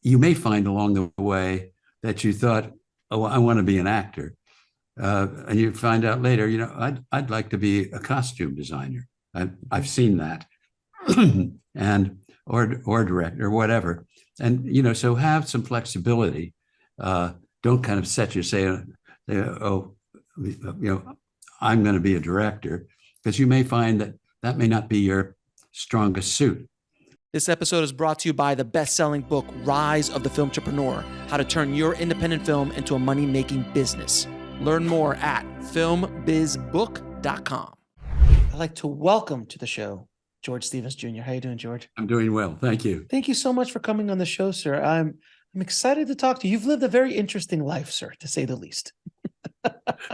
you may find along the way that you thought, oh, I want to be an actor. And you find out later, I'd like to be a costume designer. I've seen that. And or director or whatever. And, so have some flexibility. Don't kind of set your say, oh, I'm going to be a director, because you may find that may not be your strongest suit. This episode is brought to you by the best-selling book, Rise of the Film Entrepreneur, How to Turn Your Independent Film into a Money-Making Business. Learn more at filmbizbook.com. I'd like to welcome to the show George Stevens Jr. How are you doing, George? I'm doing well. Thank you. Thank you so much for coming on the show, sir. I'm excited to talk to you. You've lived a very interesting life, sir, to say the least.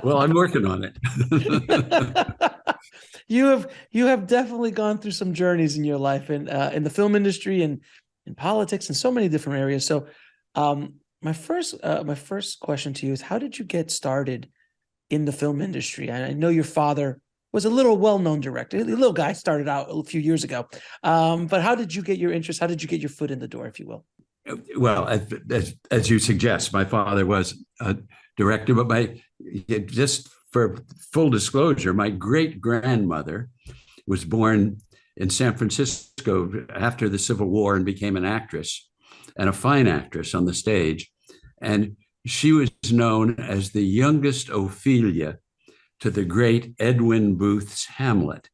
Well, I'm working on it. You have definitely gone through some journeys in your life, in the film industry and in politics and so many different areas. So, my first question to you is, how did you get started in the film industry? I know your father was a little well-known director. A little guy, started out a few years ago. But how did you get your interest? How did you get your foot in the door, if you will? Well, as you suggest, my father was a director, but just for full disclosure, my great-grandmother was born in San Francisco after the Civil War and became an actress, and a fine actress on the stage. And she was known as the youngest Ophelia to the great Edwin Booth's Hamlet.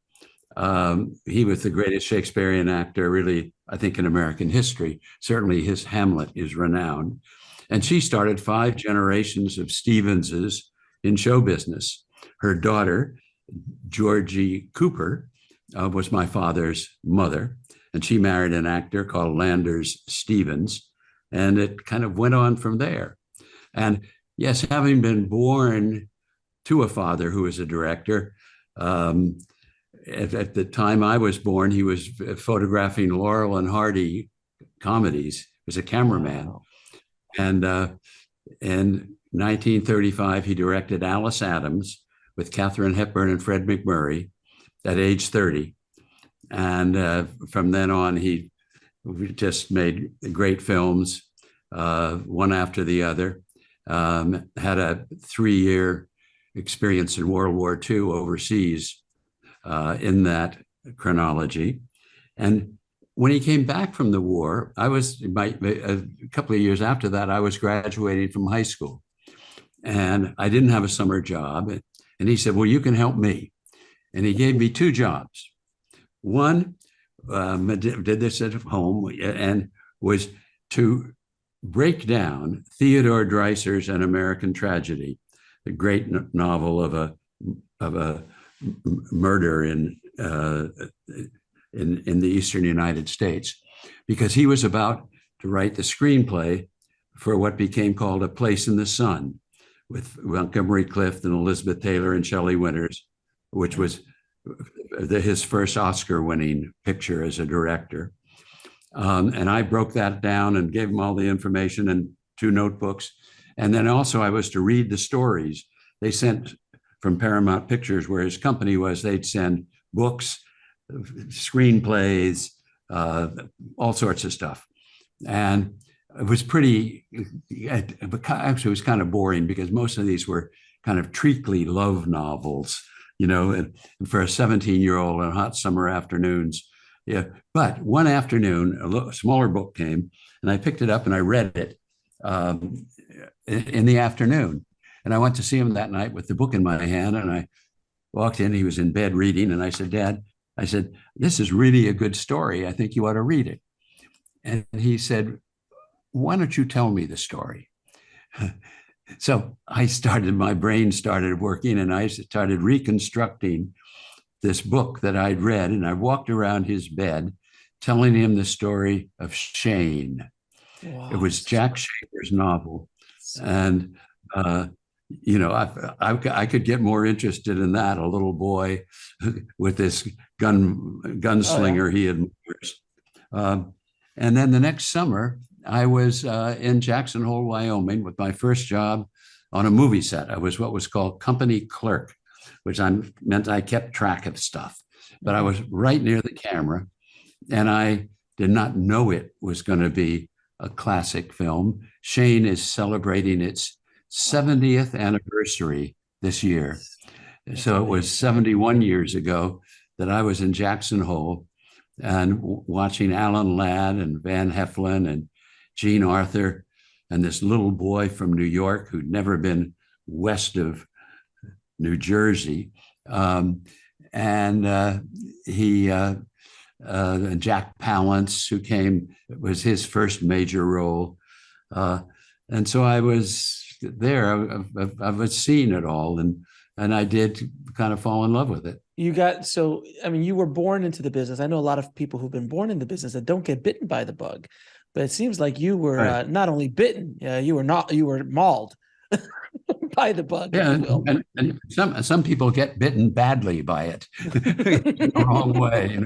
He was the greatest Shakespearean actor, really, I think, in American history. Certainly his Hamlet is renowned. And she started 5 generations of Stevenses in show business. Her daughter, Georgie Cooper, was my father's mother, and she married an actor called Landers Stevens, and it kind of went on from there. And yes, having been born to a father who was a director, at the time I was born, he was photographing Laurel and Hardy comedies. He was a cameraman. Wow. And in 1935, he directed Alice Adams with Katharine Hepburn and Fred MacMurray at age 30. And from then on, he just made great films, one after the other. Had a 3-year experience in World War II overseas in that chronology. And when he came back from the war, a couple of years after that, I was graduating from high school. And I didn't have a summer job. And he said, well, you can help me. And he gave me 2 jobs. One, did this at home, and was to break down Theodore Dreiser's An American Tragedy, the great novel of a murder in the Eastern United States, because he was about to write the screenplay for what became called A Place in the Sun, with Montgomery Clift and Elizabeth Taylor and Shelley Winters, which was his first Oscar-winning picture as a director. And I broke that down and gave him all the information in 2 notebooks. And then also I was to read the stories. They sent from Paramount Pictures, where his company was, they'd send books, screenplays, all sorts of stuff. And it was actually it was kind of boring, because most of these were kind of treacly love novels, and for a 17-year-old on hot summer afternoons. Yeah. But one afternoon, a smaller book came, and I picked it up and I read it in the afternoon. And I went to see him that night with the book in my hand, and I walked in, he was in bed reading, and I said, Dad, this is really a good story. I think you ought to read it. And he said, why don't you tell me the story? So my brain started working, and I started reconstructing this book that I'd read, and I walked around his bed telling him the story of Shane. Wow. It was Jack Shaver's novel. And, I could get more interested in that, a little boy with this gunslinger he admires. And then the next summer, I was in Jackson Hole, Wyoming, with my first job on a movie set. I was what was called company clerk, which meant I kept track of stuff. But I was right near the camera, and I did not know it was going to be a classic film. Shane is celebrating its 70th anniversary this year. So it was 71 years ago that I was in Jackson Hole and watching Alan Ladd and Van Heflin and Jean Arthur and this little boy from New York who'd never been west of New Jersey. And Jack Palance, who came, it was his first major role. And so I was there. I was seeing it all, and I did kind of fall in love with it. You were born into the business. I know a lot of people who've been born in the business that don't get bitten by the bug, but it seems like you were not only bitten, you were mauled by the bug. Yeah, and some people get bitten badly by it the wrong way.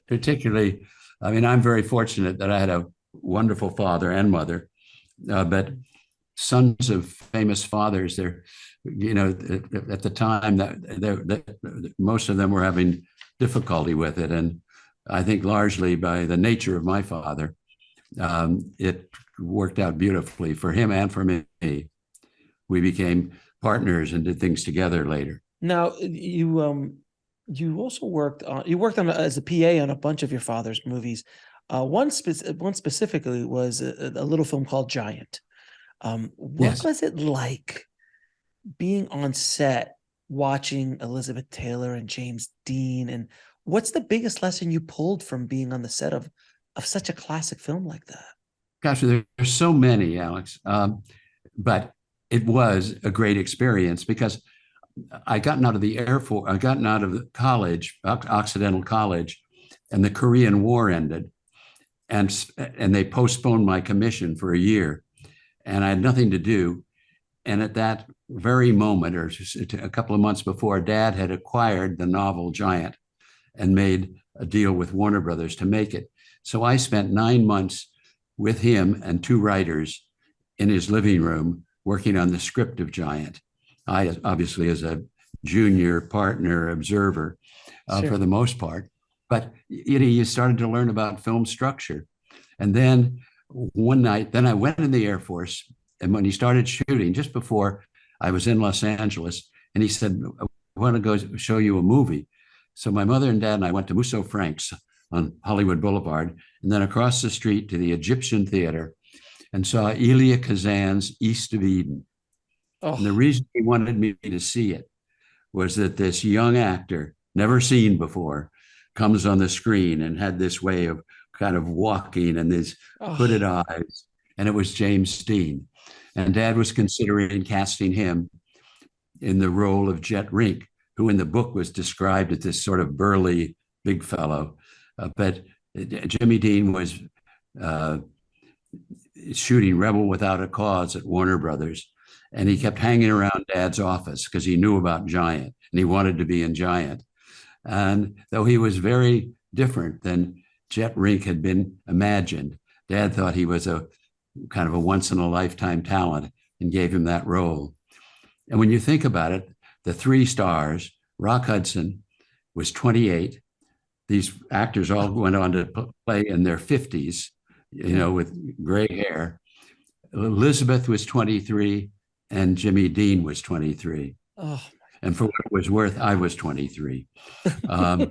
Particularly, I mean, I'm very fortunate that I had a wonderful father and mother, but sons of famous fathers, at the time that most of them were having difficulty with it, and I think largely by the nature of my father, it worked out beautifully for him and for me. We became partners and did things together later. Now, you also worked on as a PA on a bunch of your father's movies. One specifically was a little film called Giant. What was it like being on set, watching Elizabeth Taylor and James Dean? And what's the biggest lesson you pulled from being on the set of such a classic film like that? Gosh, there's so many, Alex. But it was a great experience because I gotten out of the Air Force, I gotten out of the college, Occidental College, and the Korean War ended, and they postponed my commission for a year, and I had nothing to do. And at that very moment, or just a couple of months before, Dad had acquired the novel Giant and made a deal with Warner Brothers to make it. So I spent 9 months with him and two writers in his living room working on the script of Giant. I obviously as a junior partner observer for the most part, but you started to learn about film structure. And then one night, then I went in the Air Force, and when he started shooting, just before I was in Los Angeles, and he said, I want to go show you a movie. So my mother and dad and I went to Musso Frank's on Hollywood Boulevard, and then across the street to the Egyptian Theater, and saw Elia Kazan's East of Eden. Oh. And the reason he wanted me to see it was that this young actor, never seen before, comes on the screen and had this way of kind of walking and these hooded eyes. And it was James Dean. And Dad was considering casting him in the role of Jet Rink, who in the book was described as this sort of burly big fellow. But Jimmy Dean was shooting Rebel Without a Cause at Warner Brothers. And he kept hanging around Dad's office because he knew about Giant and he wanted to be in Giant. And though he was very different than Jet Rink had been imagined, Dad thought he was a kind of a once in a lifetime talent and gave him that role. And when you think about it, the three stars, Rock Hudson was 28. These actors all went on to play in their 50s, with gray hair. Elizabeth was 23 and Jimmy Dean was 23. Oh. And for what it was worth, I was 23. But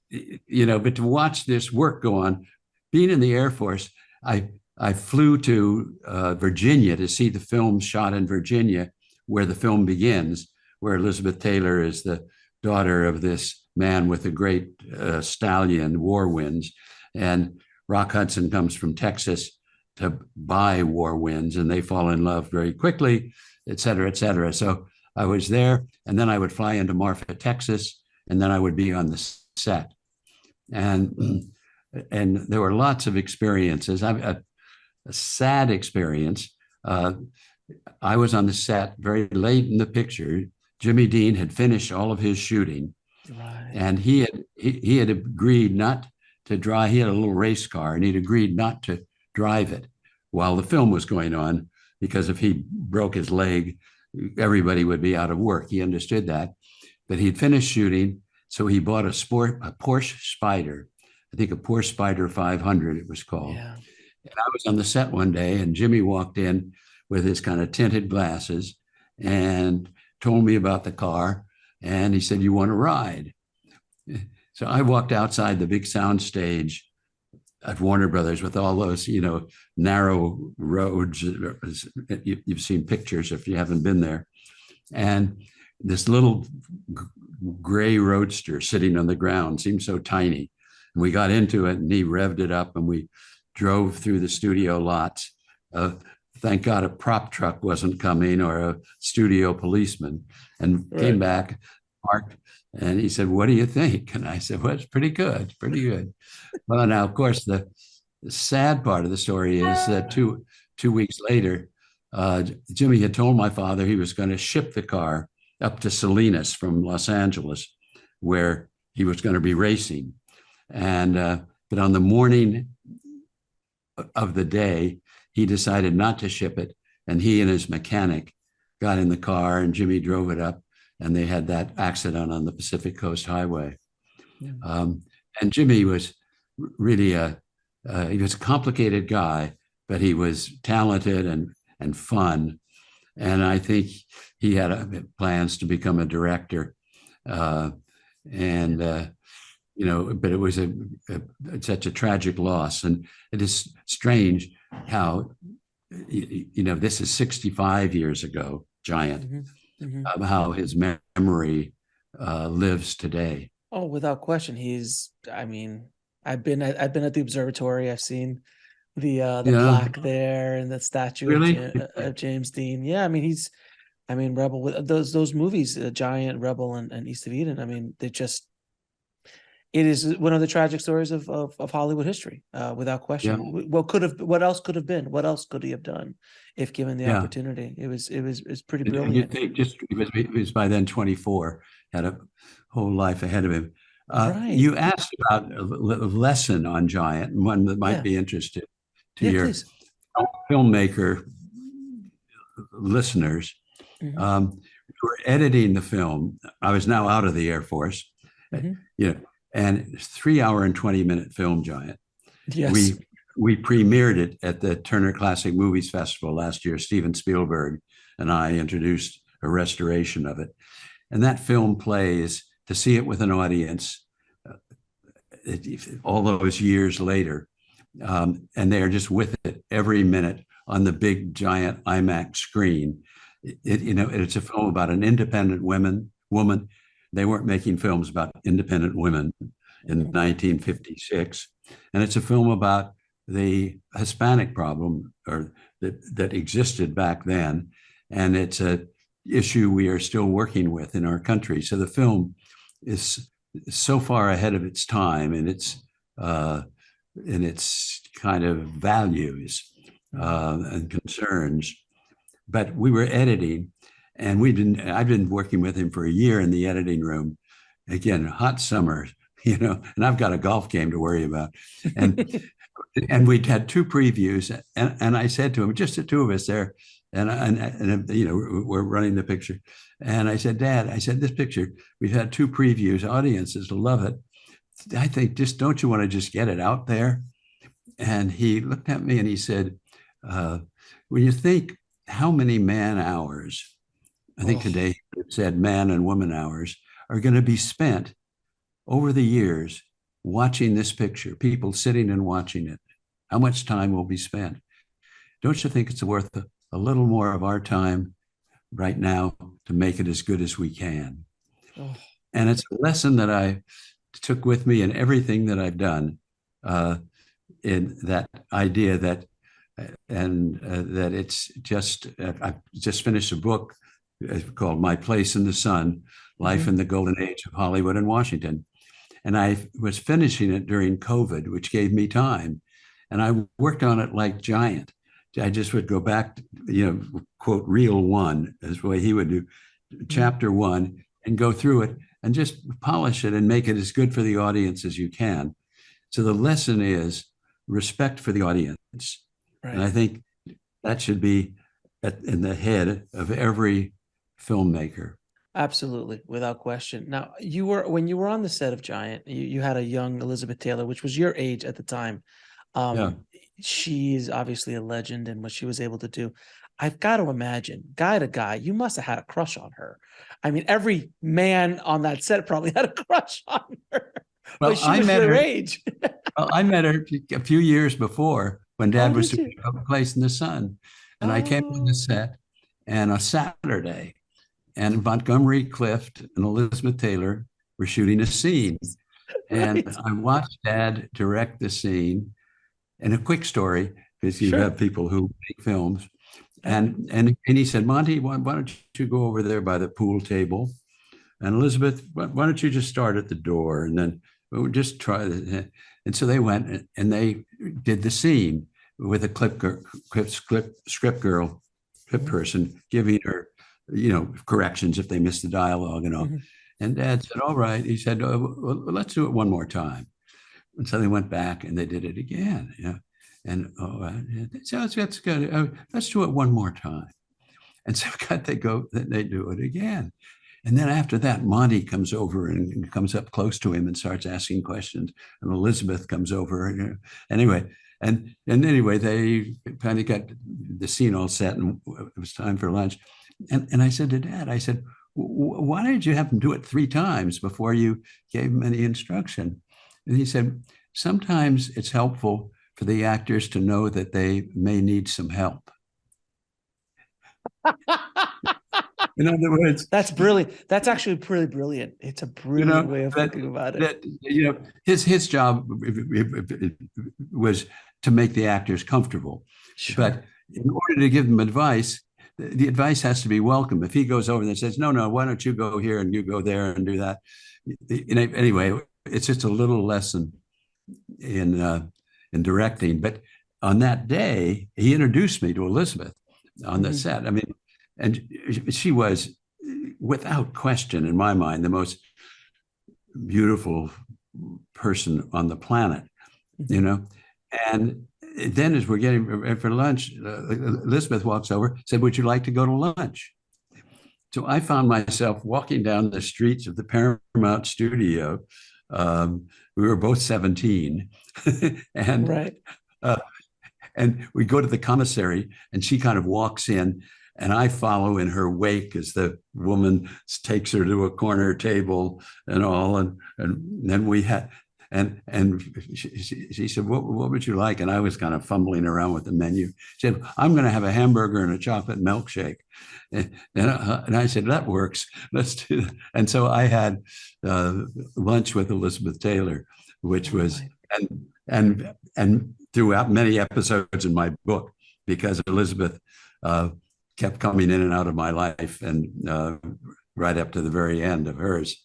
to watch this work go on, being in the Air Force, I flew to Virginia to see the film shot in Virginia, where the film begins, where Elizabeth Taylor is the daughter of this man with a great stallion, War Winds, and Rock Hudson comes from Texas to buy War Winds, and they fall in love very quickly, et cetera, et cetera. So I was there, and then I would fly into Marfa, Texas, and then I would be on the set. And there were lots of experiences. A sad experience. I was on the set very late in the picture. Jimmy Dean had finished all of his shooting, right. And he had agreed not to drive. He had a little race car, and he'd agreed not to drive it while the film was going on, because if he broke his leg, everybody would be out of work. He understood that, but he'd finished shooting, so he bought a Porsche Spider. I think a Porsche Spider 500 it was called. Yeah. And I was on the set one day, and Jimmy walked in with his kind of tinted glasses and told me about the car. And he said, "You want to ride?" So I walked outside the big sound stage at Warner Brothers with all those, narrow roads. You've seen pictures if you haven't been there. And this little gray roadster sitting on the ground seemed so tiny. And we got into it, and he revved it up, and we drove through the studio lots. Thank God a prop truck wasn't coming, or a studio policeman, and came back, parked, and he said, "What do you think?" And I said, "Well, it's pretty good, pretty good." Well, now, of course, the sad part of the story is that two weeks later, Jimmy had told my father he was going to ship the car up to Salinas from Los Angeles, where he was going to be racing. And but on the morning of the day, he decided not to ship it, and he and his mechanic got in the car, and Jimmy drove it up, and they had that accident on the Pacific Coast Highway. And Jimmy was really he was a complicated guy, but he was talented and fun. And I think he had plans to become a director. But it was such a tragic loss. And it is strange how, this is 65 years ago, Giant, how his memory lives today. Oh, without question. I've been at the observatory. I've seen the plaque there and the statue of James Dean. Yeah, Rebel, with those movies, Giant, Rebel, and East of Eden. It is one of the tragic stories of Hollywood history, without question. Yeah. What else could have been? What else could he have done if given the opportunity? It was pretty brilliant. He was by then 24, had a whole life ahead of him. You asked about a lesson on Giant, and one that might be interested to your filmmaker listeners. We were editing the film. I was now out of the Air Force, and 3 hour and 20-minute film, Giant. Yes. We premiered it at the Turner Classic Movies Festival last year. Steven Spielberg and I introduced a restoration of it. And that film plays, to see it with an audience all those years later, and they are just with it every minute on the big giant IMAX screen. It's a film about an independent woman. They weren't making films about independent women in 1956, and it's a film about the Hispanic problem, or that existed back then, and it's a issue we are still working with in our country. So the film is so far ahead of its time in its kind of values and concerns. But we were editing, and I've been working with him for a year in the editing room. Again, hot summer, and I've got a golf game to worry about. And we'd had two previews, and I said to him, just the two of us there, and we're running the picture. And I said, "Dad," I said, "this picture, we've had two previews, audiences love it. I think, don't you want to just get it out there?" And he looked at me and he said, "When you think how many man hours," I think today it said man and woman hours, "are going to be spent over the years watching this picture, people sitting and watching it, how much time will be spent? Don't you think it's worth a little more of our time right now to make it as good as we can?" And it's a lesson that I took with me in everything that I've done, in that idea that it's just, I've just finished a book called My Place in the Sun, Life in the Golden Age of Hollywood and Washington. And I was finishing it during COVID, which gave me time. And I worked on it like Giant. I just would go back, quote, reel one, as the way he would do, chapter one, and go through it and just polish it and make it as good for the audience as you can. So the lesson is respect for the audience. Right. And I think that should be in the head of every filmmaker. Absolutely, without question. Now, when you were on the set of Giant, you had a young Elizabeth Taylor, which was your age at the time. she is obviously a legend in what she was able to do. I've got to imagine, guy to guy, you must have had a crush on her. I mean, every man on that set probably had a crush on her, Well, but she was your age. well, I met her a few years before when Oh, Dad was did doing you? A Place in the Sun. And I came on the Oh, set and a Saturday, and Montgomery Clift and Elizabeth Taylor were shooting a scene. And right. I watched Dad direct the scene. And a quick story, because you have Sure. people who make films. Yeah. And he said, Monty, why don't you go over there by the pool table? And Elizabeth, why don't you just start at the door and then we'll just try it. And so they went and they did the scene with a script girl, script person giving her, corrections if they missed the dialogue and all. Mhm. And Dad said, all right. He said, oh, well, let's do it one more time. And so they went back and they did it again. And so that's good. Let's do it one more time. And so they do it again. And then after that, Monty comes over and comes up close to him and starts asking questions. And Elizabeth comes over. Anyway, and anyway, they kind of got the scene all set, and it was time for lunch. And I said to Dad, I said, why did you have him do it 3 times before you gave him any instruction? And he said, sometimes it's helpful for the actors to know that they may need some help. In other words, That's brilliant. That's actually pretty brilliant. It's a brilliant way of thinking about it. His job was to make the actors comfortable. Sure. But in order to give them advice, the advice has to be welcome. If he goes over and says, no, why don't you go here and you go there and do that? Anyway, it's just a little lesson in directing. But on that day, he introduced me to Elizabeth on the set. I mean, and she was, without question, in my mind, the most beautiful person on the planet, And then as we're getting for lunch, Elizabeth walks over, said, would you like to go to lunch? So I found myself walking down the streets of the Paramount studio. We were both 17. and right. And we go to the commissary and she kind of walks in and I follow in her wake as the woman takes her to a corner table and all. And then we had, and she said, what would you like? And I was kind of fumbling around with the menu. She said, I'm going to have a hamburger and a chocolate milkshake. And I said, that works. Let's do that. And so I had lunch with Elizabeth Taylor, which was, and throughout many episodes in my book, because Elizabeth kept coming in and out of my life, and right up to the very end of hers.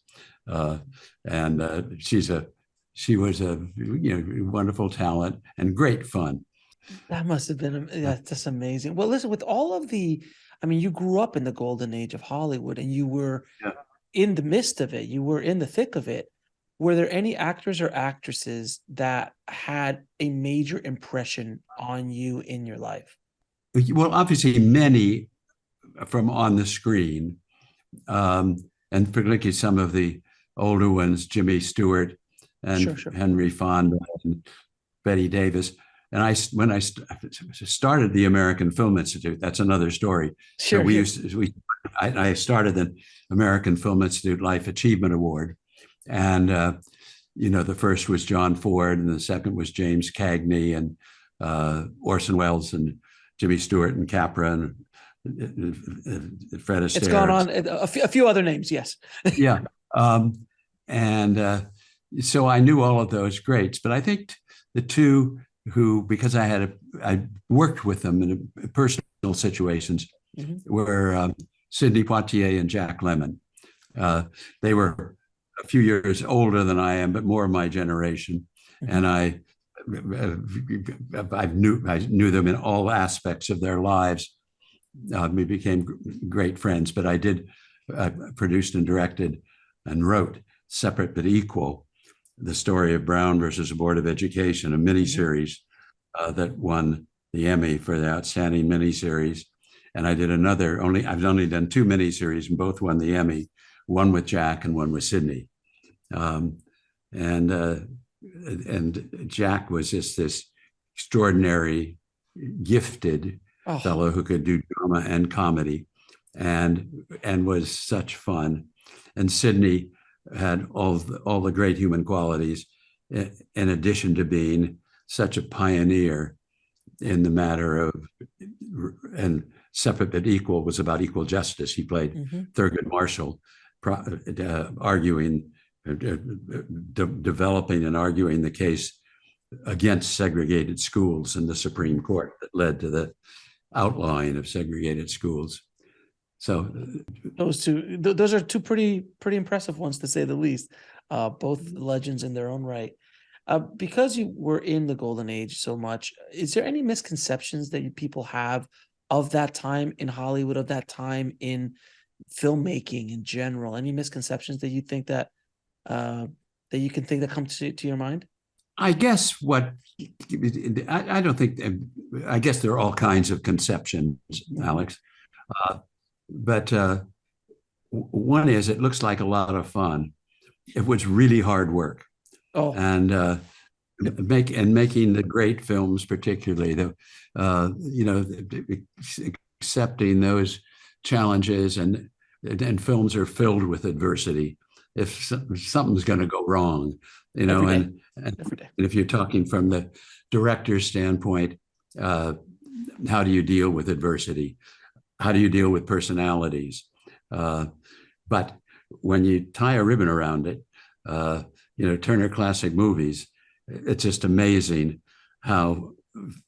She was a wonderful talent and great fun. That must have been that's amazing. Well, listen, with all of you grew up in the golden age of Hollywood, and you were in the midst of it. You were in the thick of it. Were there any actors or actresses that had a major impression on you in your life? Well, obviously many from on the screen, and particularly some of the older ones, Jimmy Stewart and Sure. Henry Fonda and Betty Davis. And when I started the American Film Institute, that's another story. Sure. So I started the American Film Institute Life Achievement Award. And, the first was John Ford, and the second was James Cagney and Orson Welles and Jimmy Stewart and Capra and Fred Astaire. It's gone on a few other names, yes. Yeah. So I knew all of those greats, but I think the two who, because I worked with them in personal situations, were Sidney Poitier and Jack Lemmon. They were a few years older than I am, but more of my generation. And I knew them in all aspects of their lives. We became great friends, but I produced and directed and wrote Separate but Equal, the story of Brown versus the Board of Education, a miniseries that won the Emmy for the outstanding miniseries. And I did I've only done 2 miniseries, and both won the Emmy, one with Jack and one with Sidney. And Jack was just this extraordinary, gifted Oh, fellow who could do drama and comedy, and was such fun. And Sidney had all the great human qualities, in addition to being such a pioneer in the matter of, and Separate but Equal was about equal justice. He played Thurgood Marshall, arguing, developing and arguing the case against segregated schools in the Supreme Court that led to the outlawing of segregated schools. So those are two pretty impressive ones, to say the least. Both legends in their own right. Because you were in the golden age so much, is there any misconceptions that people have of that time in Hollywood, of that time in filmmaking in general? Any misconceptions that you think that you can think that come to your mind? I guess I don't think, I guess there are all kinds of conceptions, Alex. But one is, it looks like a lot of fun. It was really hard work. Oh, and making the great films, particularly accepting those challenges, and films are filled with adversity. If something's going to go wrong, and if you're talking from the director's standpoint, how do you deal with adversity? How do you deal with personalities? But when you tie a ribbon around it, Turner Classic Movies, it's just amazing how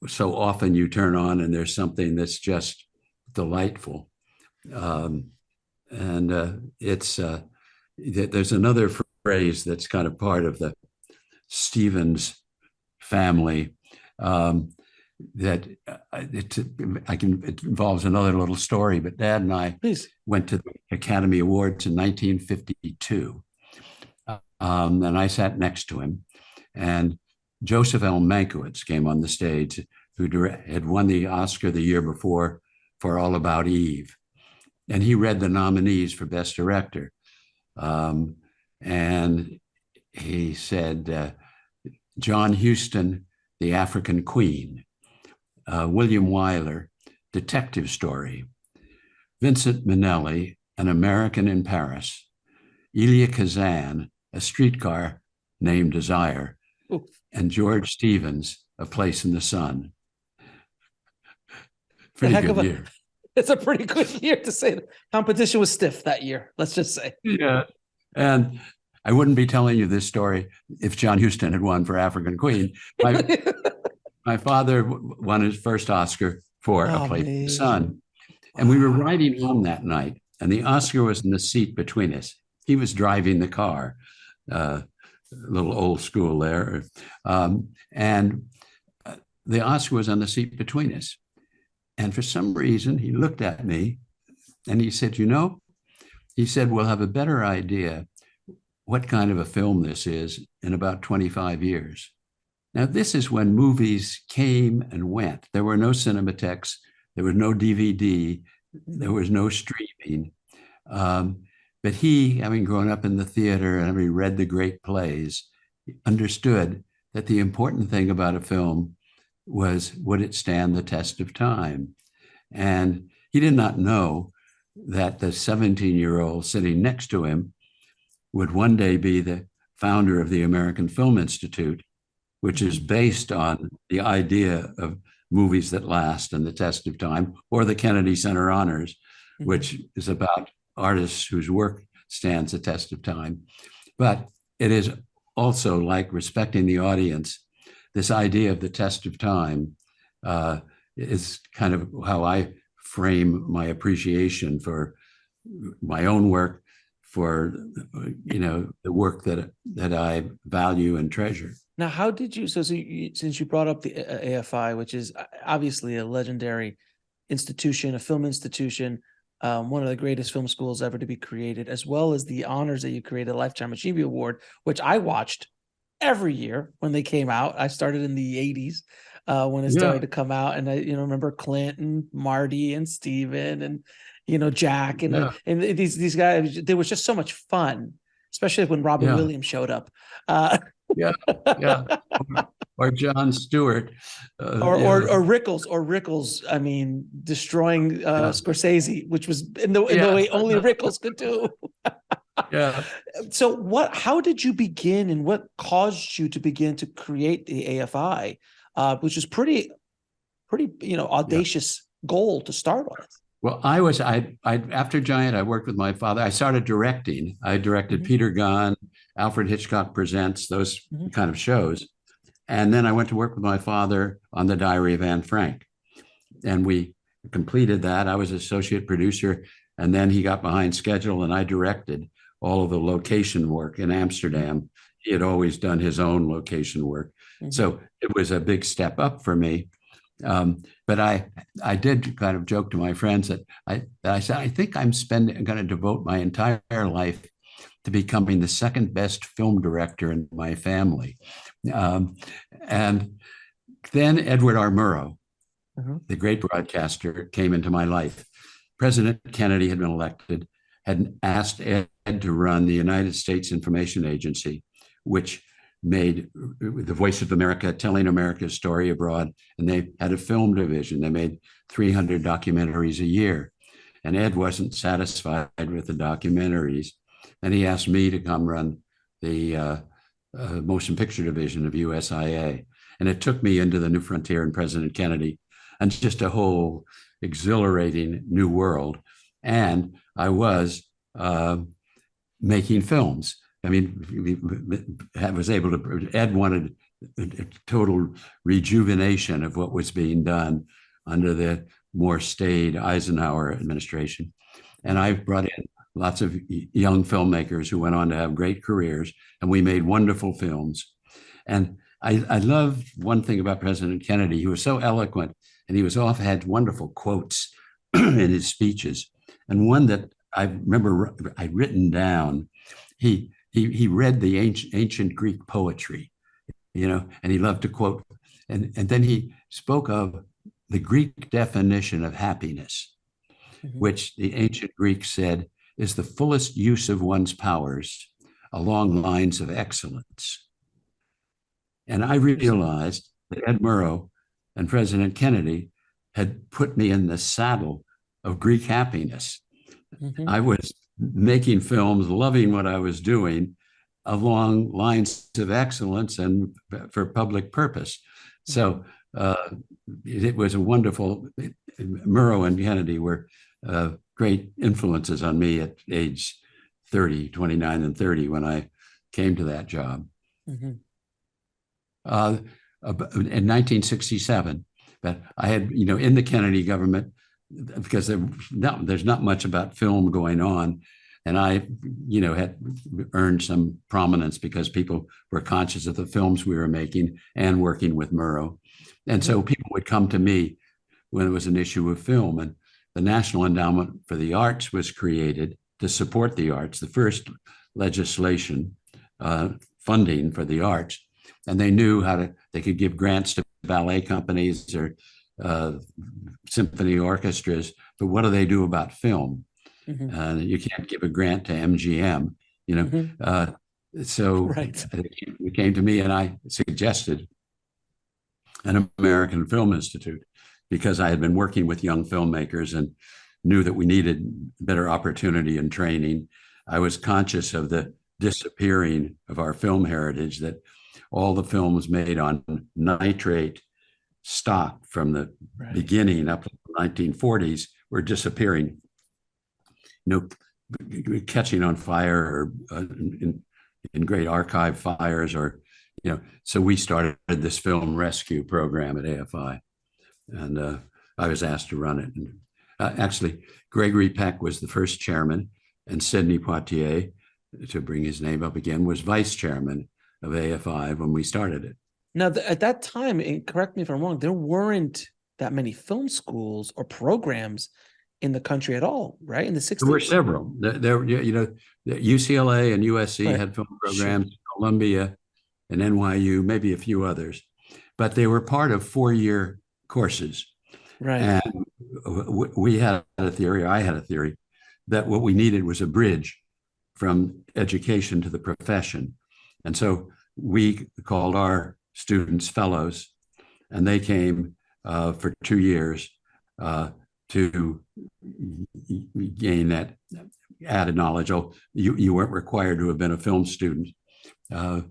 so often you turn on and there's something that's just delightful. There's another phrase that's kind of part of the Stevens family, that it involves another little story, but Dad and I went to the Academy Awards in 1952. And I sat next to him, and Joseph L. Mankiewicz came on the stage, who had won the Oscar the year before for All About Eve. And he read the nominees for Best Director. And he said, John Huston, The African Queen; William Wyler, Detective Story; Vincent Minnelli, An American in Paris; Elia Kazan, A Streetcar Named Desire; and George Stevens, A Place in the Sun. Pretty good year. It's a pretty good year, to say. The competition was stiff that year, let's just say. Yeah. And I wouldn't be telling you this story if John Huston had won for African Queen. My father won his first Oscar for A Place in the Sun. And we were riding home that night, and the Oscar was in the seat between us. He was driving the car, a little old school there. And the Oscar was on the seat between us. And for some reason, he looked at me and he said, he said, we'll have a better idea what kind of a film this is in about 25 years. Now, this is when movies came and went. There were no Cinematheques, there was no DVD, there was no streaming. But he, having grown up in the theater and having read the great plays, understood that the important thing about a film was, would it stand the test of time? And he did not know that the 17-year-old sitting next to him would one day be the founder of the American Film Institute, which is based on the idea of movies that last and the test of time, or the Kennedy Center Honors, which is about artists whose work stands the test of time. But it is also like respecting the audience. This idea of the test of time is kind of how I frame my appreciation for my own work, for the work that I value and treasure. Now, how did you? Since you brought up the AFI, which is obviously a legendary institution, a film institution, one of the greatest film schools ever to be created, as well as the honors that you created, Lifetime Achievement Award, which I watched every year when they came out. I started in the 80s when it started to come out, and I remember Clint and Marty and Steven and Jack and these guys. There was just so much fun, especially when Robin Williams showed up. or Jon Stewart. Or Rickles. I mean, destroying Scorsese, which was in the way only Rickles could do. Yeah. So how did you begin, and what caused you to begin to create the AFI, which is pretty, audacious goal to start with? Well, I after Giant, I worked with my father. I started directing. I directed Peter Gunn, Alfred Hitchcock Presents, those kind of shows. And then I went to work with my father on The Diary of Anne Frank. And we completed that. I was associate producer, and then he got behind schedule, and I directed all of the location work in Amsterdam. He had always done his own location work. So it was a big step up for me. But I did kind of joke to my friends that I said, I think I'm going to devote my entire life to becoming the second best film director in my family. And then Edward R. Murrow, the great broadcaster, came into my life. President Kennedy had been elected, had asked Ed to run the United States Information Agency, which made the Voice of America, telling America's story abroad. And they had a film division. They made 300 documentaries a year. And Ed wasn't satisfied with the documentaries. And he asked me to come run the motion picture division of USIA. And it took me into the new frontier and President Kennedy, and just a whole exhilarating new world. And I was making films. I mean, I was able to, Ed wanted a total rejuvenation of what was being done under the more staid Eisenhower administration. And I brought in lots of young filmmakers who went on to have great careers, and we made wonderful films. And I love one thing about President Kennedy. He was so eloquent, and he had wonderful quotes in his speeches. And one that I remember I'd written down, he read the ancient Greek poetry, and he loved to quote. And then he spoke of the Greek definition of happiness, which the ancient Greeks said is the fullest use of one's powers along lines of excellence. And I realized that Ed Murrow and President Kennedy had put me in the saddle of Greek happiness. I was making films, loving what I was doing along lines of excellence and for public purpose. So it was a wonderful, Murrow and Kennedy were great influences on me at age 29 and 30 when I came to that job. In 1967, but I had, in the Kennedy government, because there's not much about film going on. And I, had earned some prominence because people were conscious of the films we were making and working with Murrow. And so people would come to me when it was an issue of film. And the National Endowment for the Arts was created to support the arts, the first legislation funding for the arts. And they knew they could give grants to ballet companies or symphony orchestras, but what do they do about film? You can't give a grant to MGM, so it came to me, and I suggested an American Film Institute because I had been working with young filmmakers and knew that we needed better opportunity and training. I was conscious of the disappearing of our film heritage, that all the films made on nitrate stock from the beginning up to the 1940s were disappearing, catching on fire or in great archive fires, or so we started this film rescue program at AFI, and I was asked to run it. And actually, Gregory Peck was the first chairman, and Sidney Poitier, to bring his name up again, was vice chairman of AFI when we started it. Now, at that time, and correct me if I'm wrong, there weren't that many film schools or programs in the country at all, right? In the 60s? There were several. There UCLA and USC had film programs, Columbia and NYU, maybe a few others, but they were part of 4-year courses. Right. And we had a theory, I had a theory, that what we needed was a bridge from education to the profession. And so we called our students, fellows, and they came for 2 years to gain that added knowledge. Oh, you weren't required to have been a film student. I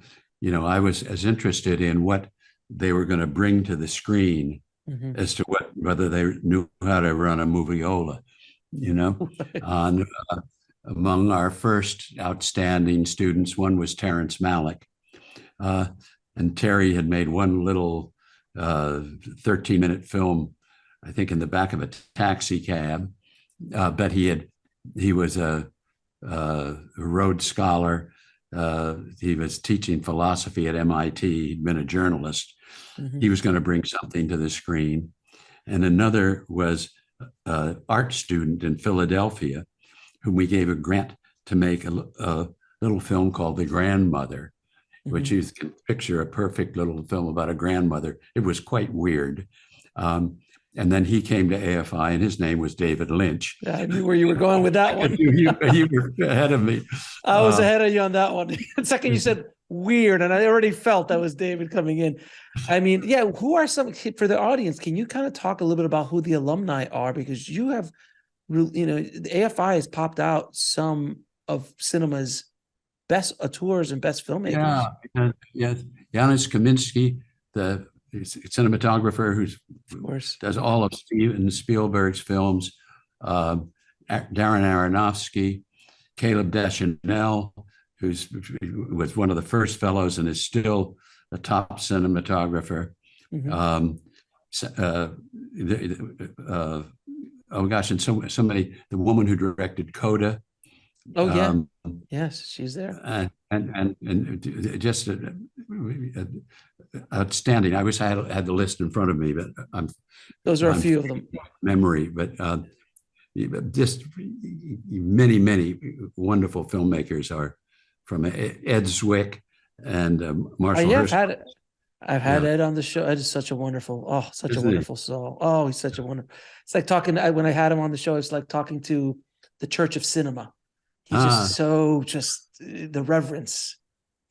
was as interested in what they were going to bring to the screen as to whether they knew how to run a movieola. On among our first outstanding students, one was Terrence Malick, and Terry had made one little 13-minute film, I think, in the back of a taxi cab, but he was a Rhodes Scholar. He was teaching philosophy at MIT. He'd been a journalist. He was going to bring something to the screen. And another was an art student in Philadelphia, whom we gave a grant to make a little film called The Grandmother, which you can picture a perfect little film about a grandmother. It was quite weird. And then he came to AFI, and his name was David Lynch. Yeah, I knew where you were going with that one. you were ahead of me. I was ahead of you on that one. The second you said weird, and I already felt that was David coming in. I mean, yeah, who are some, for the audience, can you kind of talk a little bit about who the alumni are? Because you have, the AFI has popped out some of cinema's best auteurs and best filmmakers. Yeah. Janusz Kaminski, the cinematographer who does all of Steven Spielberg's films, Darren Aronofsky, Caleb Deschanel, who was one of the first fellows and is still a top cinematographer. Oh gosh, and so many. The woman who directed Coda. Oh yeah, yes, she's there. And just outstanding. I wish I had the list in front of me, but those are a few of them. Memory, but just many wonderful filmmakers are from Ed Zwick and Marshall Hurst. I've had Ed on the show. Ed is such a wonderful, wonderful soul. Oh, he's such a wonderful. It's like talking when I had him on the show. It's like talking to the Church of Cinema. He's just the reverence,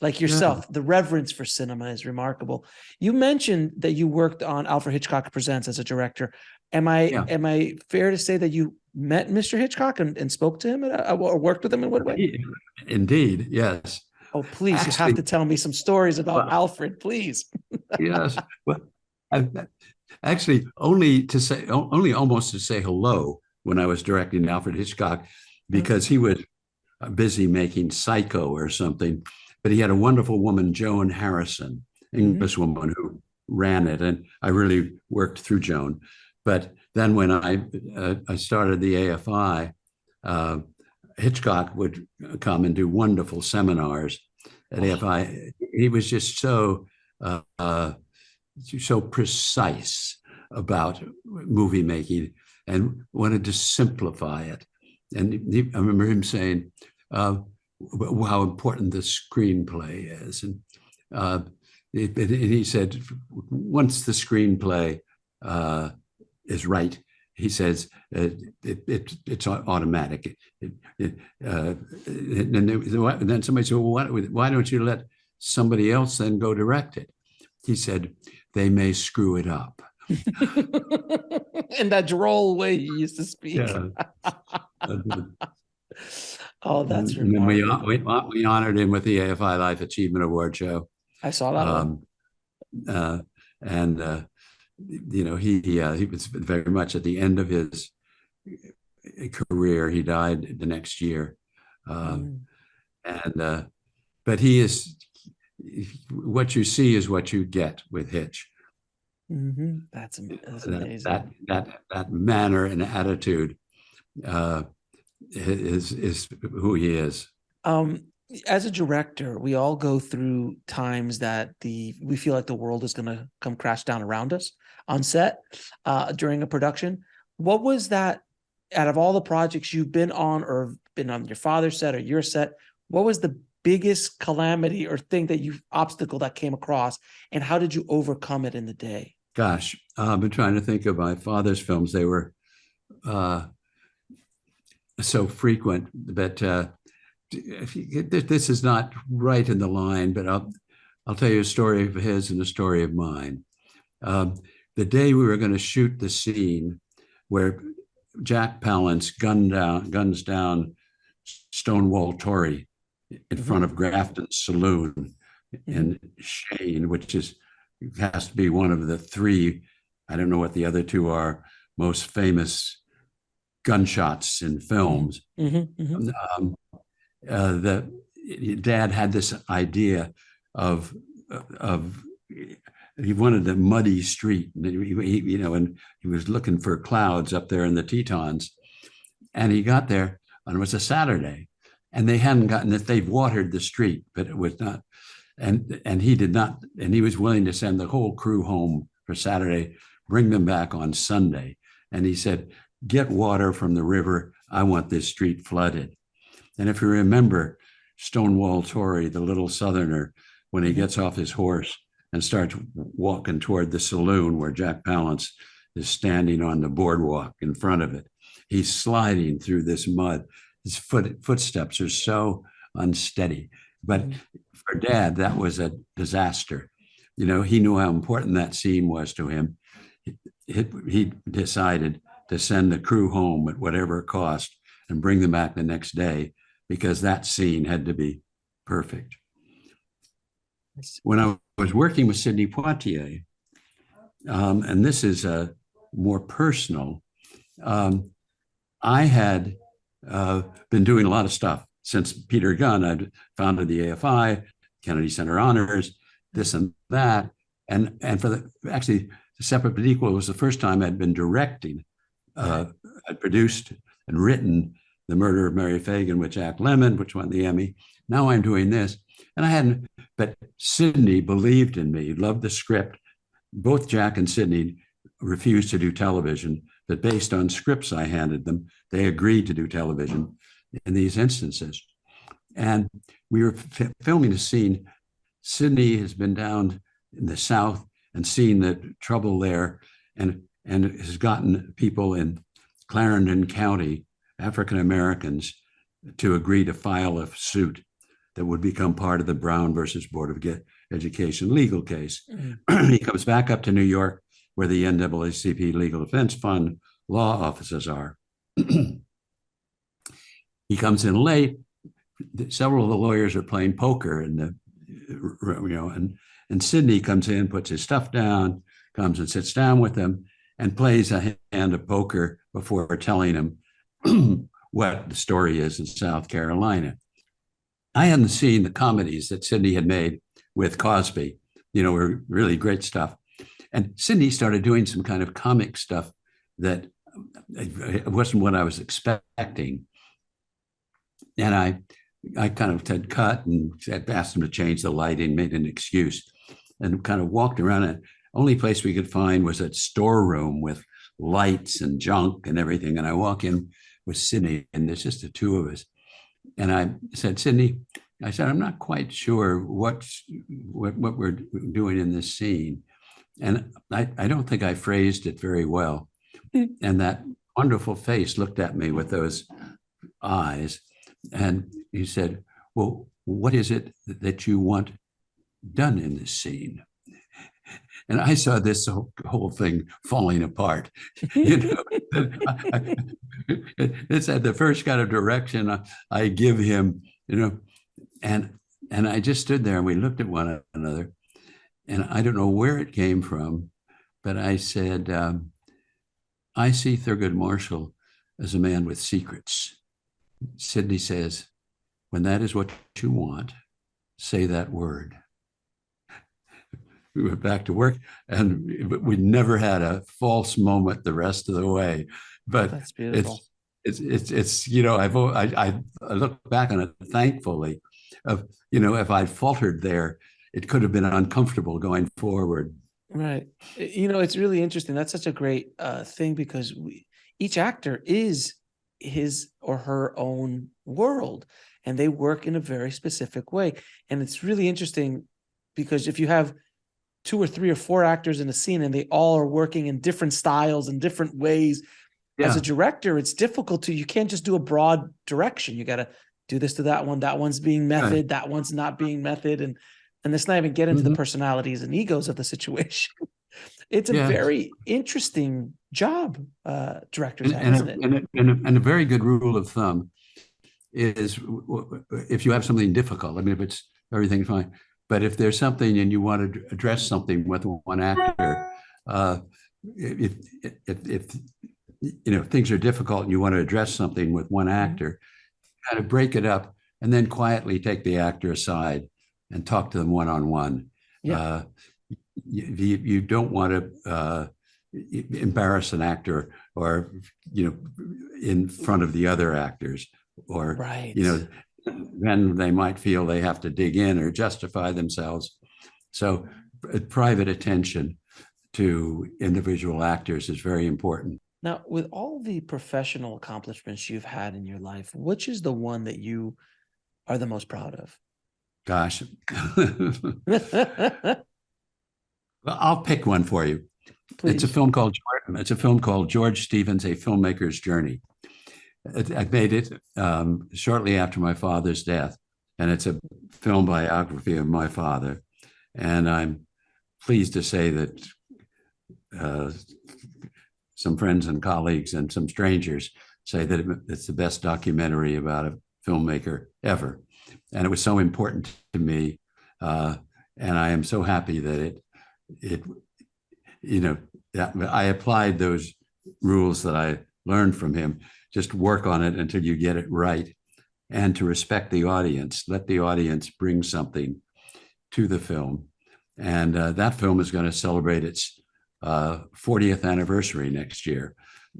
like yourself. The reverence for cinema is remarkable. You mentioned that you worked on Alfred Hitchcock Presents as a director. Am I fair to say that you met Mr. Hitchcock and spoke to him or worked with him in what way? Indeed, yes. Oh, please, you have to tell me some stories about Alfred, please. Yes. Well, actually, only almost to say hello when I was directing Alfred Hitchcock, because he was busy making Psycho or something. But he had a wonderful woman, Joan Harrison, English woman, who ran it, and I really worked through Joan. But then when I started the AFI, Hitchcock would come and do wonderful seminars at AFI. He was just so precise about movie making and wanted to simplify it. And I remember him saying how important the screenplay is. And he said, once the screenplay is right, he says it's automatic. And then somebody said, well, why don't you let somebody else then go direct it? He said, they may screw it up. In that droll way he used to speak. Yeah. Oh, that's and then we honored him with the AFI Life Achievement Award show. I saw that one. He was very much at the end of his career. He died the next year, but he is what you see is what you get with Hitch. That's amazing. That manner and attitude is who he is. As a director, we all go through times that we feel like the world is going to come crash down around us on set during a production. What was that, out of all the projects you've been on or been on your father's set or your set, what was the biggest calamity or obstacle that came across, and how did you overcome it in the day? Gosh, I've been trying to think of my father's films. They were so frequent that this is not right in the line, but I'll tell you a story of his and a story of mine. Um, the day we were going to shoot the scene where Jack Palance guns down Stonewall Tory in front of Grafton's Saloon in Shane, which has to be one of the three, I don't know what the other two are, most famous gunshots in films. The Dad had this idea of he wanted a muddy street, and he was looking for clouds up there in the Tetons, and he got there, and it was a Saturday, and they hadn't gotten it. They've watered the street, but it was not, and he did not, and he was willing to send the whole crew home for Saturday, bring them back on Sunday, and he said, "Get water from the river. I want this street flooded." And if you remember, Stonewall Tory, the little Southerner, when he gets off his horse and starts walking toward the saloon where Jack Palance is standing on the boardwalk in front of it, he's sliding through this mud. His footsteps are so unsteady. But for Dad, that was a disaster. He knew how important that scene was to him. He decided to send the crew home at whatever cost and bring them back the next day, because that scene had to be perfect. When I was working with Sidney Poitier, and this is more personal, I had been doing a lot of stuff since Peter Gunn. I'd founded the AFI, Kennedy Center Honors, this and that, and for actually Separate but Equal was the first time I'd been directing. I'd produced and written The Murder of Mary Fagan with Jack Lemmon, which won the Emmy. Now I'm doing this. And I hadn't, but Sidney believed in me, loved the script. Both Jack and Sidney refused to do television, but based on scripts I handed them, they agreed to do television in these instances. And we were filming a scene. Sidney has been down in the South and seen the trouble there, and has gotten people in Clarendon County, African Americans, to agree to file a suit that would become part of the Brown versus Board of Education legal case. He comes back up to New York, where the NAACP Legal Defense Fund law offices are. He comes in late. Several of the lawyers are playing poker and Sidney comes in, puts his stuff down, comes and sits down with them and plays a hand of poker before telling him what the story is in South Carolina. I hadn't seen the comedies that Sidney had made with Cosby, were really great stuff. And Sidney started doing some kind of comic stuff that it wasn't what I was expecting. And I kind of said cut and asked him to change the lighting, made an excuse, and kind of walked around it. Only place we could find was a storeroom with lights and junk and everything. And I walk in with Sidney, and there's just the two of us. And I said, Sidney, I'm not quite sure what we're doing in this scene. And I don't think I phrased it very well. And that wonderful face looked at me with those eyes. And he said, well, what is it that you want done in this scene? And I saw this whole thing falling apart. It's at the first kind of direction I give him, and I just stood there and we looked at one another, and I don't know where it came from, but I said, I see Thurgood Marshall as a man with secrets. Sidney says, when that is what you want, say that word. We went back to work, and we never had a false moment the rest of the way. But that's beautiful. It's I look back on it thankfully. If I'd faltered there, it could have been uncomfortable going forward. Right. It's really interesting. That's such a great thing, because each actor is his or her own world, and they work in a very specific way. And it's really interesting because if you have 2 or 3 or 4 actors in a scene and they all are working in different styles and different ways, as a director, it's difficult you can't just do a broad direction. You got to do this to that one. That one's being method. Right. That one's not being method. And And let's not even get into the Mhm. personalities and egos of the situation. It's a Yeah. very interesting job directors And, have, and, isn't a, it? and, a, and, a, and a very good rule of thumb is if you have something difficult, I mean, if it's everything's fine, but if there's something and you want to address something with one actor, uh, if, if things are difficult and you want to address something with one actor, kind of break it up and then quietly take the actor aside and talk to them one-on-one. Yeah. You don't want to embarrass an actor or in front of the other actors, or Right. then they might feel they have to dig in or justify themselves. So private attention to individual actors is very important. Now, with all the professional accomplishments you've had in your life, which is the one that you are the most proud of? Gosh. Well, I'll pick one for you. Please. It's a film called George Stevens, A Filmmaker's Journey. I made it shortly after my father's death, and it's a film biography of my father. And I'm pleased to say that some friends and colleagues and some strangers say that it's the best documentary about a filmmaker ever. And it was so important to me. And I am so happy that I applied those rules that I learned from him. Just work on it until you get it right, and to respect the audience. Let the audience bring something to the film. And that film is going to celebrate its 40th anniversary next year.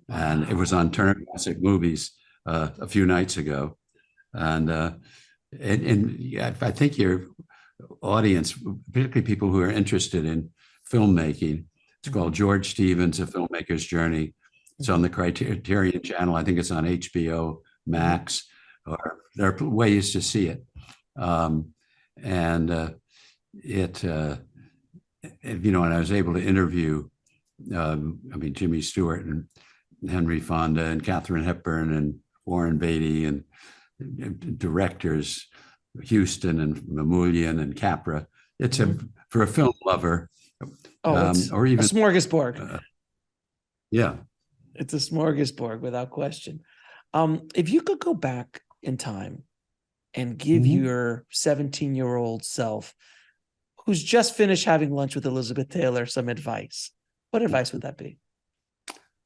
And it was on Turner Classic Movies a few nights ago. And I think your audience, particularly people who are interested in filmmaking, it's called George Stevens, A Filmmaker's Journey. It's on the Criterion Channel. I think it's on HBO Max, or there are ways to see it. And I was able to interview, Jimmy Stewart and Henry Fonda and Katharine Hepburn and Warren Beatty and directors, Huston and Mamoulian and Capra. It's for a film lover. It's or even a smorgasbord. Yeah. It's a smorgasbord without question. If you could go back in time and give your 17-year-old self, who's just finished having lunch with Elizabeth Taylor, some advice, what advice would that be?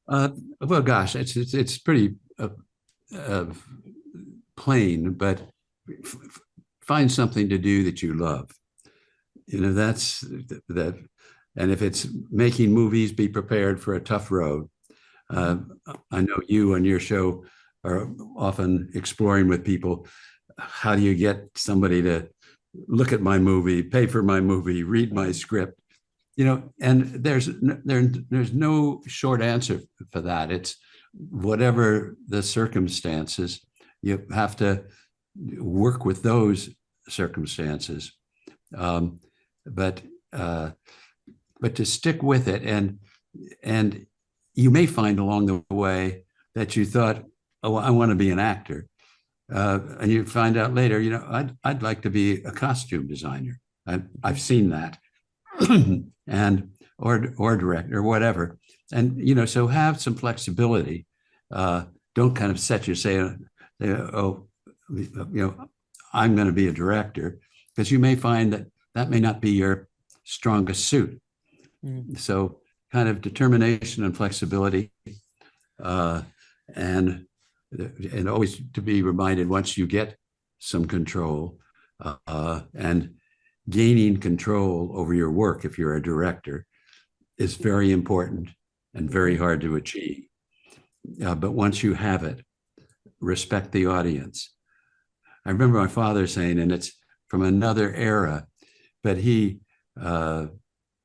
Well, gosh, it's pretty plain, but find something to do that you love. That's that. And if it's making movies, be prepared for a tough road. I know you on your show are often exploring with people, how do you get somebody to look at my movie, pay for my movie, read my script? And there's no short answer for that. It's whatever the circumstances, you have to work with those circumstances. But to stick with it, and you may find along the way that you thought, oh, I want to be an actor, and you find out later, I'd like to be a costume designer. I've seen that, and or director or whatever, and so have some flexibility. Don't kind of set your say, oh, I'm going to be a director, because you may find that may not be your strongest suit. So kind of determination and flexibility, and always to be reminded, once you get some control, and gaining control over your work, if you're a director, is very important and very hard to achieve. But once you have it, respect the audience. I remember my father saying, and it's from another era, but he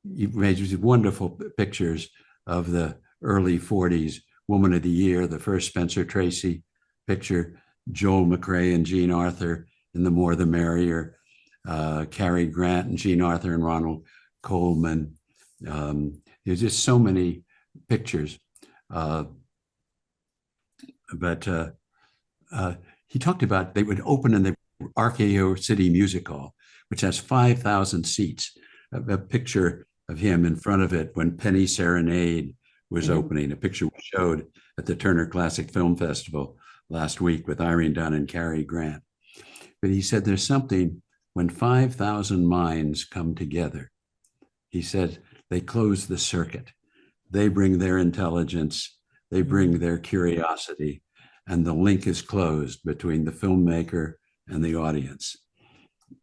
made these wonderful pictures of the early 40s, Woman of the Year, the first Spencer Tracy picture, Joel McCrea and Jean Arthur in The More the Merrier, Cary Grant and Jean Arthur and Ronald Coleman. There's just so many pictures. But he talked about, they would open in the RKO City Music Hall, which has 5,000 seats, a picture of him in front of it when Penny Serenade was opening, a picture we showed at the Turner Classic Film Festival last week with Irene Dunn and Cary Grant. But he said there's something when 5,000 minds come together. He said they close the circuit. They bring their intelligence, they bring their curiosity, and the link is closed between the filmmaker and the audience.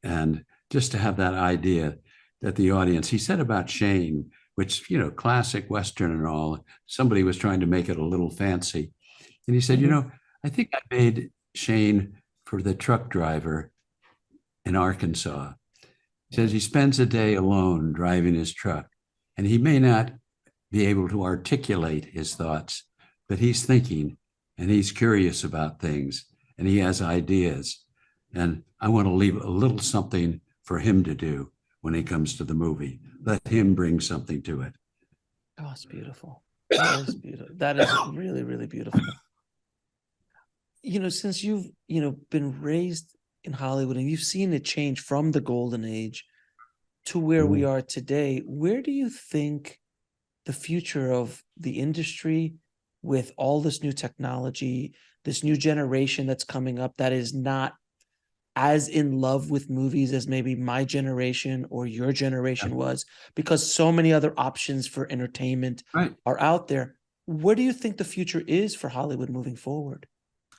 And just to have that idea that the audience, he said about Shane, which, you know, classic Western and all, somebody was trying to make it a little fancy. And he said, you know, I think I made Shane for the truck driver in Arkansas. He says he spends a day alone driving his truck, and he may not be able to articulate his thoughts, but he's thinking and he's curious about things and he has ideas. And I want to leave a little something for him to do when he comes to the movie. Let him bring something to it. Oh, it's beautiful. That is beautiful. That is really, really beautiful. You know, since you've, you know, been raised in Hollywood and you've seen it change from the golden age to where we are today, where do you think the future of the industry with all this new technology, this new generation that's coming up that is not as in love with movies as maybe my generation or your generation was, because so many other options for entertainment are out there. What do you think the future is for Hollywood moving forward?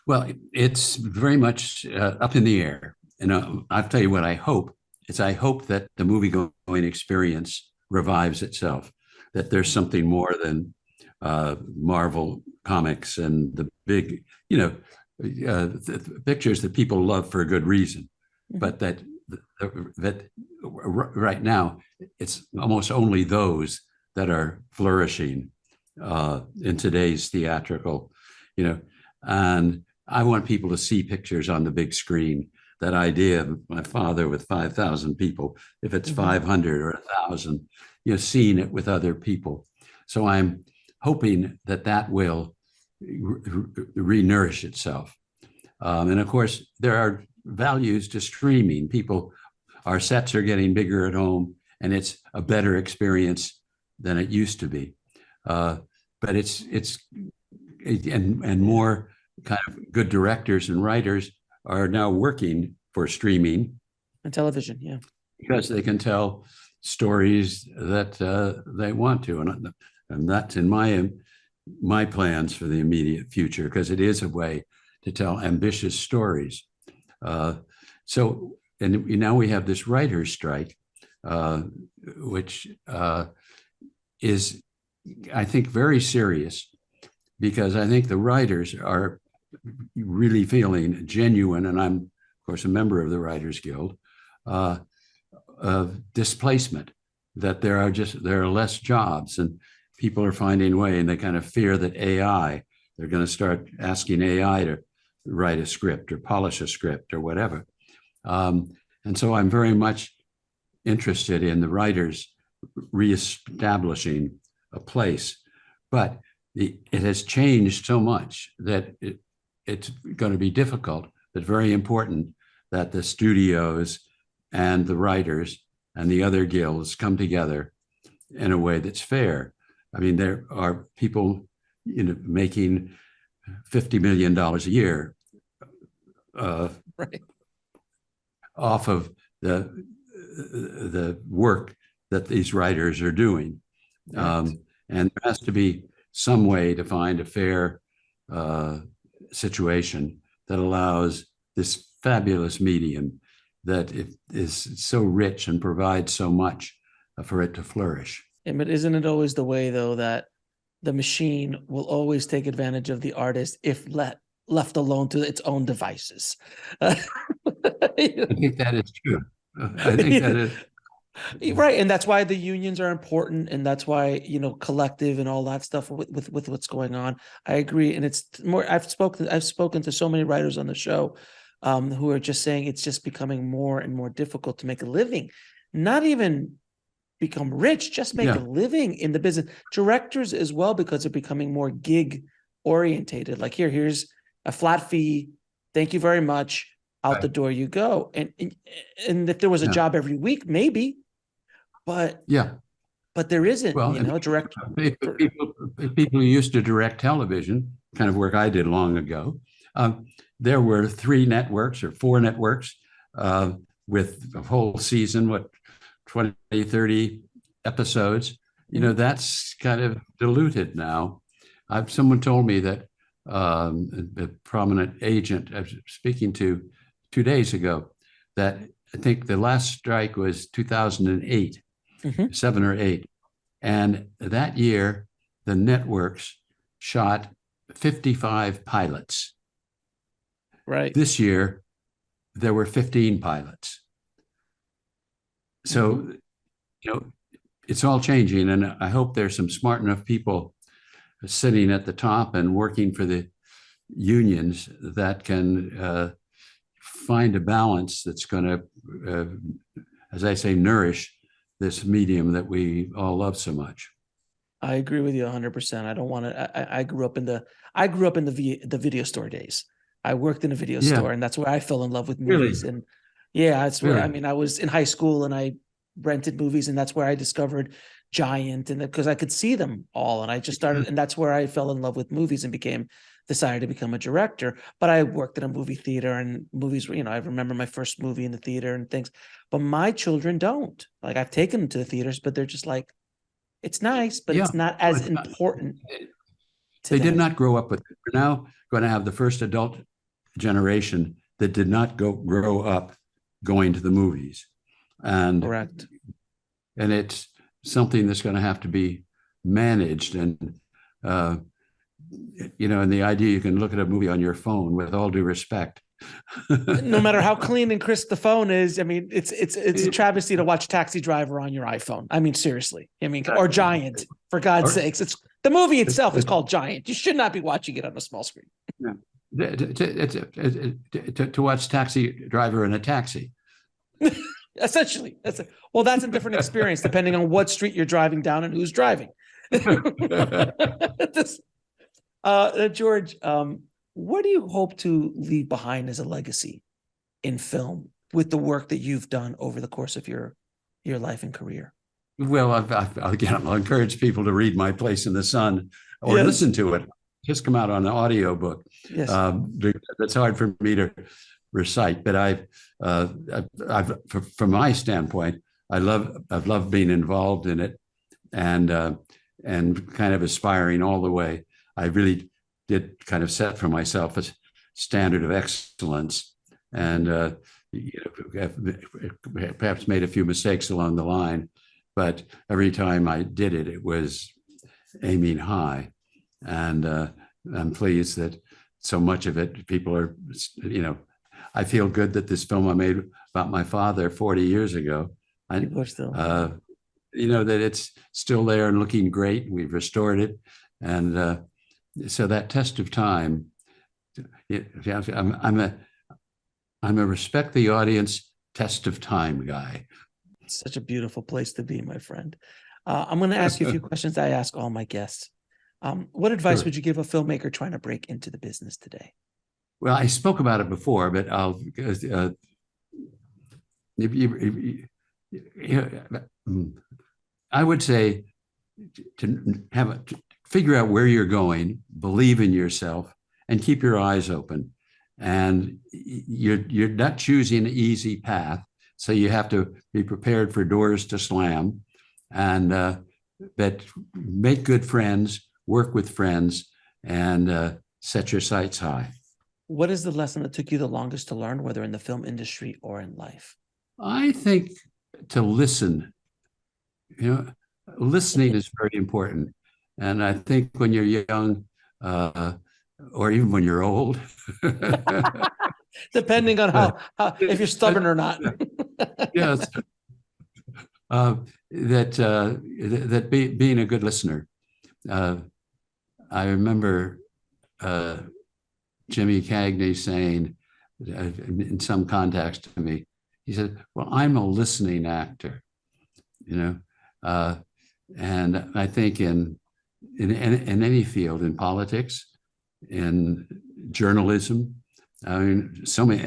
Well, it's very much up in the air. And I'll tell you what I hope is I hope that the movie-going experience revives itself, that there's something more than Marvel comics and the big, you know, the pictures that people love for a good reason, but that right now it's almost only those that are flourishing in today's theatrical, you know. And I want people to see pictures on the big screen. That idea of my father with 5,000 people, if it's 500 or 1,000, you know, seeing it with other people. So I'm hoping that that will re-nourish itself. And of course, there are values to streaming. Our sets are getting bigger at home, and it's a better experience than it used to be. But and more kind of good directors and writers are now working for streaming and television, because they can tell stories that they want to, and that's in my plans for the immediate future, because it is a way to tell ambitious stories. So, and now we have this writer's strike, which is, I think, very serious, because I think the writers are really feeling genuine, and I'm, of course, a member of the Writers Guild, of displacement, that there are less jobs, and people are finding a way, and they kind of fear that they're going to start asking AI to write a script or polish a script or whatever. And so I'm very much interested in the writers reestablishing a place, but it has changed so much that it's going to be difficult, but very important that the studios and the writers and the other guilds come together in a way that's fair. I mean, there are people, you know, making $50 million a year off of the work that these writers are doing. And there has to be some way to find a fair situation that allows this fabulous medium that is so rich and provides so much for it to flourish. But isn't it always the way, though, that the machine will always take advantage of the artist if left alone to its own devices? I think that is true. I think that is right, and that's why the unions are important, and that's why, you know, collective and all that stuff with what's going on. I agree, and it's more. I've spoken to so many writers on the show who are just saying it's just becoming more and more difficult to make a living, not even become rich, just make a living in the business. Directors as well, because they're becoming more gig orientated. Like here's a flat fee. Thank you very much. out the door you go. And if there was a job every week, maybe, but there isn't, Well, direct. people who used to direct television, kind of work I did long ago, there were 3 networks or 4 networks with a whole season, 20, 30 episodes. That's kind of diluted now. Someone told me that a prominent agent I was speaking to 2 days ago, that I think the last strike was 2008, 7 or 8. And that year, the networks shot 55 pilots. Right. This year, there were 15 pilots. So, it's all changing. And I hope there's some smart enough people sitting at the top and working for the unions that can find a balance that's going to, as I say, nourish this medium that we all love so much. I agree with you 100%. I don't want to. I grew up in the video store days. I worked in a video store, and that's where I fell in love with movies. Really? And that's where I was in high school, and I rented movies, and that's where I discovered Giant, and because I could see them all, and I just started, and that's where I fell in love with movies and decided to become a director. But I worked in a movie theater, and movies, I remember my first movie in the theater and things. But my children don't. Like, I've taken them to the theaters, but they're just like, it's nice, but it's not as important. They did not grow up with it. We're now going to have the first adult generation that did not grow up going to the movies. And correct. And it's something that's going to have to be managed. And, and the idea you can look at a movie on your phone, with all due respect. No matter how clean and crisp the phone is, it's a travesty to watch Taxi Driver on your iPhone. Seriously. Or Giant, for God's sakes. It's the movie itself is called Giant. You should not be watching it on a small screen. To watch Taxi Driver in a taxi. Essentially, that's a different experience depending on what street you're driving down and who's driving. George, what do you hope to leave behind as a legacy in film with the work that you've done over the course of your life and career? Well, I'll encourage people to read My Place in the Sun or listen to it. Just come out on an audio book. Yes. It's hard for me to recite, but I've from my standpoint, I've loved being involved in it, and kind of aspiring all the way. I really did kind of set for myself a standard of excellence, and perhaps made a few mistakes along the line, but every time I did it, it was aiming high, and I'm pleased that so much of it, people are, I feel good that this film I made about my father 40 years ago, that it's still there and looking great. We've restored it. And so that test of time, I'm a respect the audience, test of time guy. It's such a beautiful place to be, my friend. I'm going to ask you a few questions I ask all my guests. What advice would you give a filmmaker trying to break into the business today? Well, I spoke about it before, but I'll. I would say to figure out where you're going, believe in yourself, and keep your eyes open. And you're not choosing an easy path, so you have to be prepared for doors to slam, and but make good friends, work with friends, and set your sights high. What is the lesson that took you the longest to learn, whether in the film industry or in life? I think to listen. Listening is very important. And I think when you're young, or even when you're old, depending on how if you're stubborn or not. Yes, being a good listener. I remember Jimmy Cagney saying, in some context to me, he said, "Well, I'm a listening actor," and I think in any field, in politics, in journalism, so many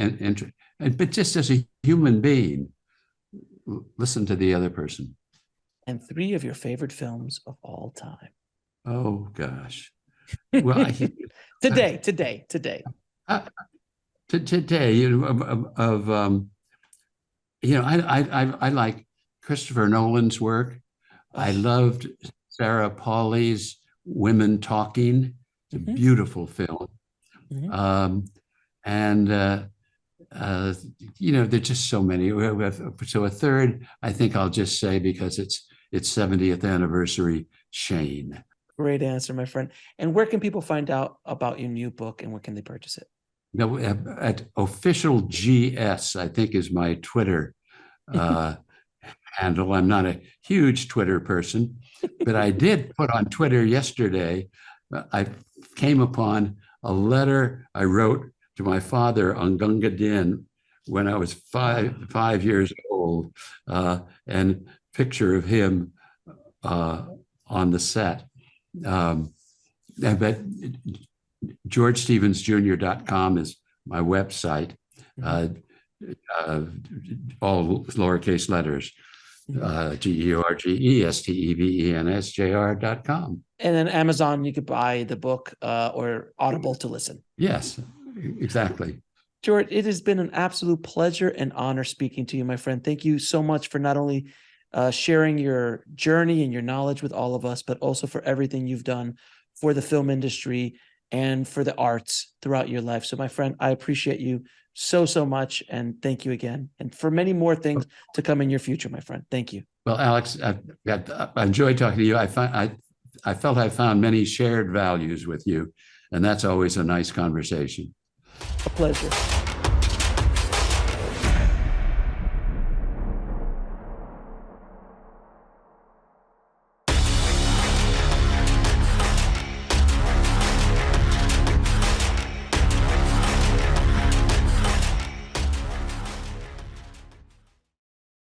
but just as a human being, listen to the other person. And 3 of your favorite films of all time. Oh gosh. Well, today. Today, I like Christopher Nolan's work. I loved Sarah Pauli's Women Talking. It's a beautiful film. There's just so many. So a third, I think I'll just say, because it's 70th anniversary, Shane. Great answer, my friend. And where can people find out about your new book, and where can they purchase it? No, at Official GS, I think, is my Twitter handle. I'm not a huge Twitter person, but I did put on Twitter yesterday. I came upon a letter I wrote to my father on Gunga Din when I was five years old, and picture of him on the set. But GeorgeStevensJr.com is my website. All lowercase letters. GeorgeStevensJr.com. And then Amazon, you could buy the book or Audible to listen. Yes, exactly. George, it has been an absolute pleasure and honor speaking to you, my friend. Thank you so much for not only sharing your journey and your knowledge with all of us, but also for everything you've done for the film industry and for the arts throughout your life. So, my friend, I appreciate you so much, and thank you again. And for many more things to come in your future, my friend. Thank you. Well, Alex, I enjoyed talking to you. I felt I found many shared values with you, and that's always a nice conversation. A pleasure.